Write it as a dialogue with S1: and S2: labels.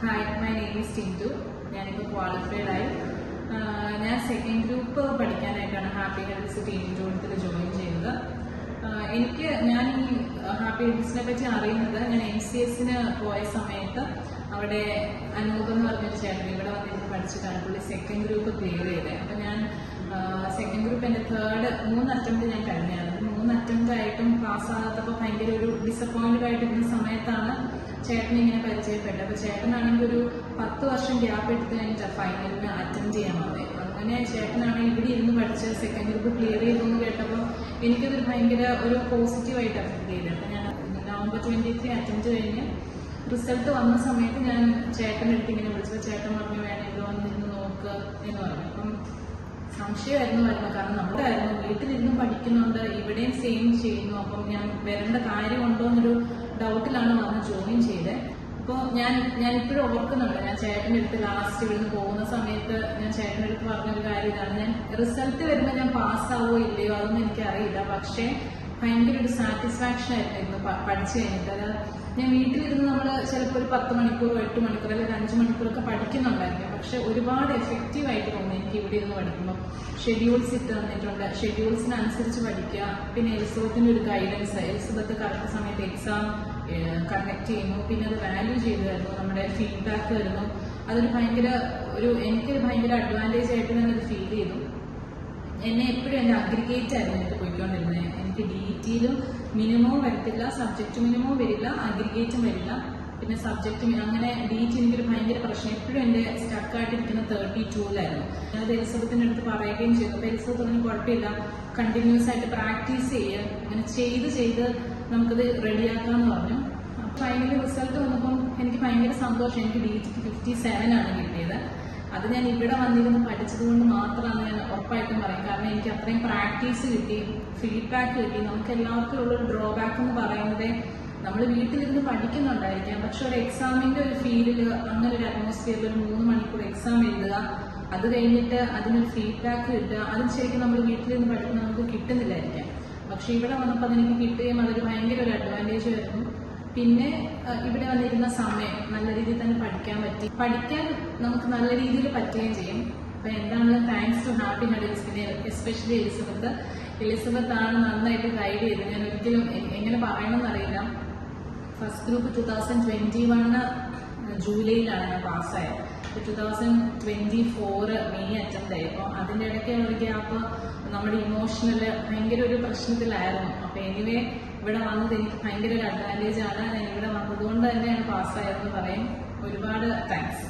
S1: Hi, my name is Tintu. ഞാനിപ്പോൾ qualified ആയി. ഞാൻ സെക്കൻഡ് ഗ്രൂപ്പ് പഠിക്കാനായിട്ടാണ് ഹാപ്പി ഹെൽത്ത്സ് ടീം ഇൻസ്റ്റിറ്റ്യൂട്ടിൽ ജോയിൻ ചെയ്തത്. ഞാൻ ഈ ഹാപ്പി ഹെൽത്ത്സിനെ പറ്റി അറിയുന്നത് ഞാൻ MCSന് പോയ സമയത്ത് അവിടെ അനൂപ് എന്ന് പറഞ്ഞൊരു ചേട്ടൻ ഇവിടെ വന്നിരുന്ന് പഠിച്ചിട്ടാണ് പുള്ളി സെക്കൻഡ് ഗ്രൂപ്പ് ക്ലിയർ ചെയ്തത്. അപ്പം ഞാൻ സെക്കൻഡ് ഗ്രൂപ്പ് എൻ്റെ 3 അറ്റംപ്റ്റ് ഞാൻ കഴിഞ്ഞായിരുന്നു. 3 അറ്റംപ്റ്റ് ആയിട്ടും പാസ്സാകാത്തപ്പോൾ ഭയങ്കര ഒരു ഡിസപ്പോയിന്റഡ് ആയിട്ടിരുന്ന സമയത്താണ് ചേട്ടനെ ഇങ്ങനെ പരിചയപ്പെട്ടത്. അപ്പോൾ ചേട്ടനാണെങ്കിൽ ഒരു 10 വർഷം ഗ്യാപ്പ് എടുത്ത് കഴിഞ്ഞിട്ട് ഫൈനലിന് അറ്റൻഡ് ചെയ്യാൻ വന്നത്. അങ്ങനെ ചേട്ടനാണെങ്കിൽ ഇവിടെ ഇരുന്ന് പഠിച്ച് സെക്കൻഡ് ഗ്രൂപ്പ് ക്ലിയർ ചെയ്തെന്ന് കേട്ടപ്പോൾ എനിക്കതൊരു ഭയങ്കര ഒരു പോസിറ്റീവായിട്ട് അഫക്ട് ചെയ്തത്. അപ്പോൾ ഞാൻ November 23 അറ്റൻഡ് കഴിഞ്ഞ് റിസൾട്ട് വന്ന സമയത്ത് ഞാൻ ചേട്ടൻ്റെ അടുത്ത് ഇങ്ങനെ വിളിച്ചപ്പോൾ ചേട്ടൻ പറഞ്ഞു വേണം ഇവിടെ വന്നിരുന്ന് നോക്ക് എന്ന് പറഞ്ഞു. അപ്പം സംശയമായിരുന്നു കാരണം നമ്മളായിരുന്നു വീട്ടിലിരുന്ന് പഠിക്കുന്നുണ്ട്, ഇവിടെയും സെയിം ചെയ്യുന്നു. അപ്പം ഞാൻ വരേണ്ട കാര്യമുണ്ടോ എന്നൊരു ഡൗട്ടിലാണ് വന്ന് ജോയിൻ ചെയ്തത്. അപ്പോൾ ഞാൻ ഇപ്പോഴും ഓർക്കുന്നുണ്ട്, ഞാൻ ചേട്ടൻ്റെ അടുത്ത് ലാസ്റ്റ് ഇവിടുന്ന് പോകുന്ന സമയത്ത് ഞാൻ ചേട്ടൻ്റെ അടുത്ത് പറഞ്ഞൊരു കാര്യം ഇതാണ്, ഞാൻ റിസൾട്ട് വരുമ്പോൾ ഞാൻ പാസ്സാവോ ഇല്ലയോ അതൊന്നും എനിക്കറിയില്ല, പക്ഷേ ഭയങ്കര ഒരു സാറ്റിസ്ഫാക്ഷൻ ആയിരുന്നു പഠിച്ചു കഴിഞ്ഞിട്ട്. അത് ഞാൻ വീട്ടിലിരുന്ന് നമ്മൾ ചിലപ്പോൾ ഒരു 10 മണിക്കൂറോ 8 മണിക്കൂർ അല്ലെങ്കിൽ 5 മണിക്കൂറൊക്കെ പഠിക്കുന്നുണ്ടായിരിക്കും, പക്ഷെ ഒരുപാട് എഫക്റ്റീവായിട്ട് തോന്നി എനിക്ക് ഇവിടെ ഇരുന്ന് പഠിക്കുമ്പോൾ. ഷെഡ്യൂൾസ് ഇട്ട് തന്നിട്ടുണ്ട്, ഷെഡ്യൂൾസിനനുസരിച്ച് പഠിക്കുക. പിന്നെ എലിസബത്തിൻ്റെ ഒരു ഗൈഡൻസ്, എലിസബത്ത് കറക്റ്റ് സമയത്ത് എക്സാം കണ്ടക്ട് ചെയ്യുന്നു, പിന്നെ അത് വാല്യൂ ചെയ്തു തരുന്നു, നമ്മുടെ ഫീഡ്ബാക്ക് വരുന്നു. അതൊരു ഭയങ്കര എനിക്കൊരു ഭയങ്കര അഡ്വാൻറ്റേജ് ആയിട്ട് തന്നെ അത് ഫീൽ ചെയ്തു. എന്നെ എപ്പോഴും എൻ്റെ അഗ്രിഗേറ്റ് ആയിരുന്നു എനിക്ക് പോയിക്കൊണ്ടിരുന്നത്. എനിക്ക് DETയിലും മിനിമവും വരത്തില്ല, സബ്ജക്റ്റ് മിനിമവും വരില്ല, അഗ്രിഗേറ്റും വരില്ല, പിന്നെ സബ്ജക്റ്റ് അങ്ങനെ DET എനിക്കൊരു ഭയങ്കര പ്രശ്നം. എപ്പോഴും എൻ്റെ സ്റ്റക്കായിട്ടിരിക്കുന്ന 32ലായിരുന്നു. ഞാനത് എലിസബത്തിൻ്റെ അടുത്ത് പറയുകയും ചെയ്തു. അപ്പോൾ എലിസബത്ത് ഒന്നും കുഴപ്പമില്ല, കണ്ടിന്യൂസ് ആയിട്ട് പ്രാക്ടീസ് ചെയ്യുക, അങ്ങനെ ചെയ്ത് നമുക്കത് റെഡിയാക്കാമെന്ന് പറഞ്ഞു. അപ്പോൾ ഫൈനലി റിസൾട്ട് വന്നപ്പം എനിക്ക് ഭയങ്കര സന്തോഷം. എനിക്ക് DETക്ക് 57 കിട്ടിയത്. അത് ഞാൻ ഇവിടെ വന്നിരുന്ന് പഠിച്ചത് കൊണ്ട് മാത്രമാണ് ഞാൻ ഉറപ്പായിട്ടും പറയും. കാരണം എനിക്ക് അത്രയും പ്രാക്ടീസ് കിട്ടി, ഫീഡ്ബാക്ക് കിട്ടി. നമുക്ക് എല്ലാവർക്കും ഉള്ളൊരു ഡ്രോബാക്ക് എന്ന് പറയുന്നത് നമ്മൾ വീട്ടിലിരുന്ന് പഠിക്കുന്നുണ്ടായിരിക്കാം, പക്ഷെ ഒരു എക്സാമിന്റെ ഒരു ഫീൽഡിൽ അങ്ങനെ ഒരു അറ്റ്മോസ്ഫിയറിൽ ഒരു 3 മണിക്കൂർ എക്സാം എഴുതുക, അത് കഴിഞ്ഞിട്ട് അതിനൊരു ഫീഡ്ബാക്ക് കിട്ടുക, അതും ശരിക്കും നമ്മൾ വീട്ടിലിരുന്ന് പഠിക്കുന്ന നമുക്ക് കിട്ടുന്നില്ലായിരിക്കാം. പക്ഷെ ഇവിടെ വന്നപ്പോൾ അതെനിക്ക് കിട്ടുകയും അതൊരു ഭയങ്കര ഒരു അഡ്വാൻറ്റേജ് ആയിരുന്നു. പിന്നെ ഇവിടെ വന്നിരുന്ന സമയം നല്ല രീതിയിൽ തന്നെ പഠിക്കാൻ നമുക്ക് നല്ല രീതിയിൽ പറ്റുകയും ചെയ്യും. അപ്പൊ എന്താണെങ്കിലും താങ്ക്സ് ടു ഹാപ്പി ഹെൽത്ത്സ്, പിന്നെ എസ്പെഷ്യലി എലിസബത്ത് ആണ് നന്നായിട്ട് ഗൈഡ് ചെയ്തത്. ഞാൻ ഒരിക്കലും എങ്ങനെ പറയണമെന്നറിയില്ല. ഫസ്റ്റ് ഗ്രൂപ്പ് 2021 ജൂലൈയിലാണ് ഞാൻ പാസ്സായത്. 2024 മെയ് അറ്റംപ്റ്റ് ആയി. അപ്പോൾ അതിൻ്റെ ഇടയ്ക്ക് ഒരു ഗ്യാപ്പ് നമ്മുടെ ഇമോഷണല് ഭയങ്കര ഒരു പ്രശ്നത്തിലായിരുന്നു. അപ്പോൾ എനിവേ ഇവിടെ വന്നത് എനിക്ക് ഭയങ്കര ഒരു അഡ്വാൻറ്റേജ് ആണ്. ഞാൻ ഇവിടെ വന്നതുകൊണ്ട് തന്നെയാണ് പാസ്സായതെന്ന് പറയും. ഒരുപാട് താങ്ക്സ്.